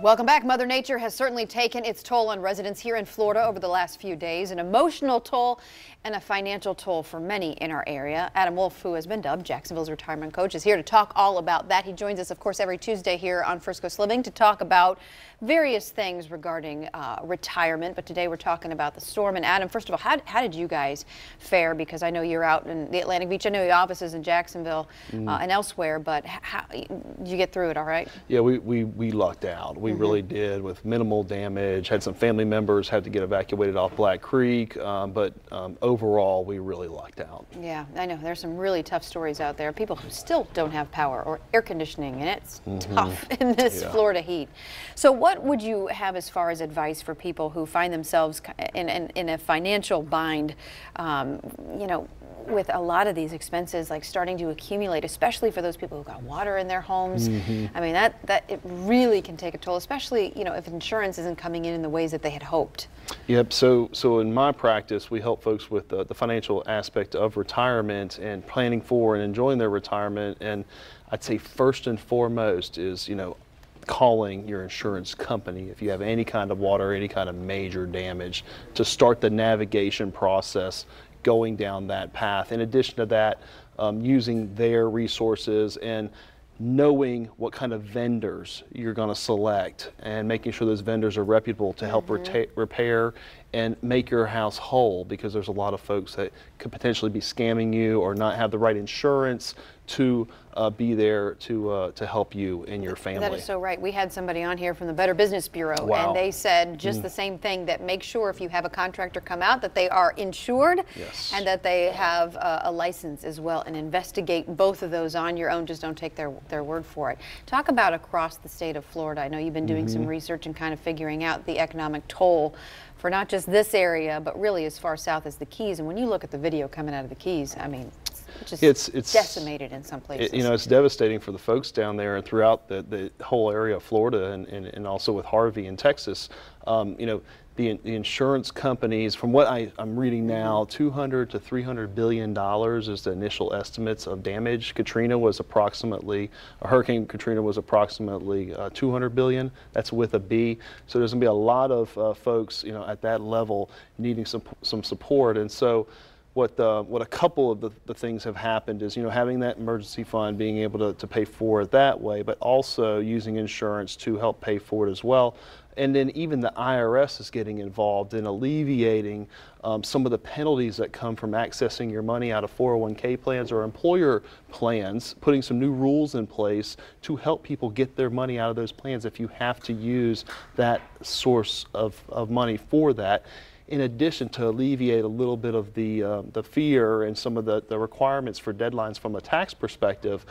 Welcome back. Mother Nature has certainly taken its toll on residents here in Florida over the last few days, an emotional toll and a financial toll for many in our area. Adam Wolf, who has been dubbed Jacksonville's retirement coach, is here to talk all about that. He joins us, of course, every Tuesday here on First Coast Living to talk about various things regarding retirement. But today we're talking about the storm. And Adam, first of all, how did you guys fare? Because I know you're out in the Atlantic Beach. I know your office is in Jacksonville and elsewhere, but how did you get through it all right? Yeah, we lucked out. We really did, with minimal damage. Had some family members had to get evacuated off Black Creek, but overall we really lucked out. Yeah, I know there's some really tough stories out there. People who still don't have power or air conditioning, and it's tough in this Florida heat. So what would you have as far as advice for people who find themselves in a financial bind, you know, with a lot of these expenses like starting to accumulate, especially for those people who got water in their homes? I mean, that it really can take a toll, especially, you know, if insurance isn't coming in the ways that they had hoped. Yep. So in my practice, we help folks with the financial aspect of retirement and planning for and enjoying their retirement. And I'd say first and foremost is, you know, calling your insurance company if you have any kind of water, any kind of major damage, to start the navigation process going down that path. In addition to that, using their resources and knowing what kind of vendors you're going to select and making sure those vendors are reputable to help repair and make your house whole, because there's a lot of folks that could potentially be scamming you or not have the right insurance to be there to help you and your family. That is so right. We had somebody on here from the Better Business Bureau, and they said just the same thing, that make sure if you have a contractor come out that they are insured and that they have a license as well, and investigate both of those on your own. Just don't take their word for it. Talk about across the state of Florida. I know you've been doing some research and kind of figuring out the economic toll for not just this area, but really as far south as the Keys. And when you look at the video coming out of the Keys, I mean, it's decimated in some places. You know, it's devastating for the folks down there and throughout the whole area of Florida, and also with Harvey in Texas. You know, the insurance companies, from what I'm reading now, $200 to $300 billion is the initial estimates of damage. Hurricane Katrina was approximately 200 billion. That's with a B. So there's going to be a lot of folks, you know, at that level needing some support. And so what a couple of the things have happened is, you know, having that emergency fund, being able to pay for it that way, but also using insurance to help pay for it as well. And then even the IRS is getting involved in alleviating some of the penalties that come from accessing your money out of 401k plans or employer plans, putting some new rules in place to help people get their money out of those plans if you have to use that source of money for that. In addition to alleviate a little bit of the fear and some of the requirements for deadlines from a tax perspective,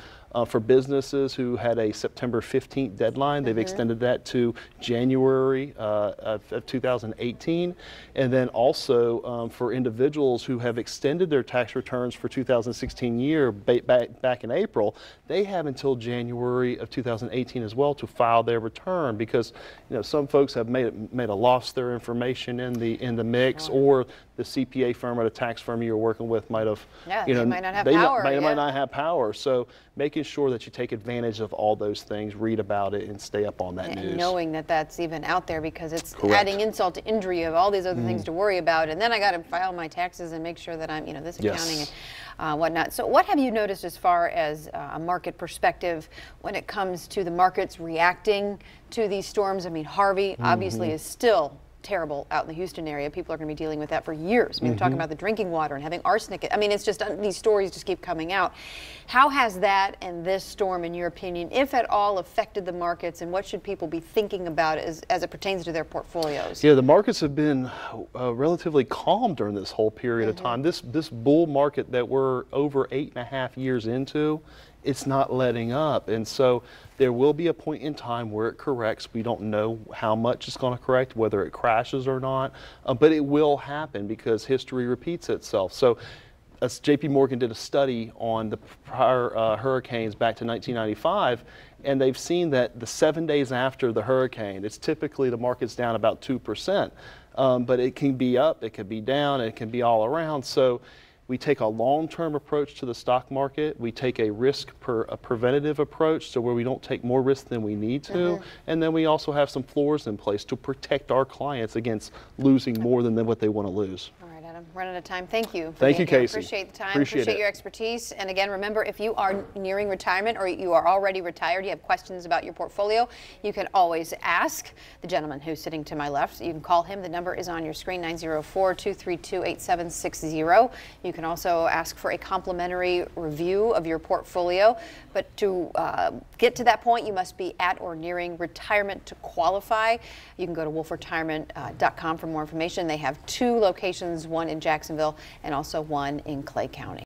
for businesses who had a September 15th deadline, they've extended that to January of 2018. And then also for individuals who have extended their tax returns for 2016 year back in April, they have until January of 2018 as well to file their return, because, you know, some folks have lost their information in the mix, or the CPA firm or the tax firm you're working with might have, you know, they might not have power. They might not have power. So making sure that you take advantage of all those things, read about it, and stay up on that news. And knowing that that's even out there, because it's adding insult to injury of all these other things to worry about. And then I got to file my taxes and make sure that I'm, you know, this accounting and whatnot. So what have you noticed as far as a market perspective when it comes to the markets reacting to these storms? I mean, Harvey obviously is still terrible out in the Houston area. People are going to be dealing with that for years. I mean, we're talking about the drinking water and having arsenic. I mean, it's just, these stories just keep coming out. How has that and this storm, in your opinion, if at all, affected the markets, and what should people be thinking about as it pertains to their portfolios? Yeah, the markets have been relatively calm during this whole period of time. This bull market that we're over 8.5 years into, it's not letting up. And so there will be a point in time where it corrects. We don't know how much it's going to correct, whether it crashes or not, but it will happen because history repeats itself. So JP Morgan did a study on the prior hurricanes back to 1995, and they've seen that the 7 days after the hurricane, it's typically the market's down about 2%, but it can be up, it can be down, it can be all around. So We take a long-term approach to the stock market. We take a preventative approach, so where we don't take more risk than we need to. And then we also have some floors in place to protect our clients against losing more than what they want to lose. All right, Adam, running out of time. Thank you. Thank you, Casey. Appreciate the time. Appreciate your expertise. And again, remember, if you are nearing retirement or you are already retired, you have questions about your portfolio, you can always ask the gentleman who's sitting to my left. You can call him. The number is on your screen, 904-232-8760. You can also ask for a complimentary review of your portfolio. But to get to that point, you must be at or nearing retirement to qualify. You can go to wolfretirement.com for more information. They have 2 locations, one in Jacksonville and also one in Clay County.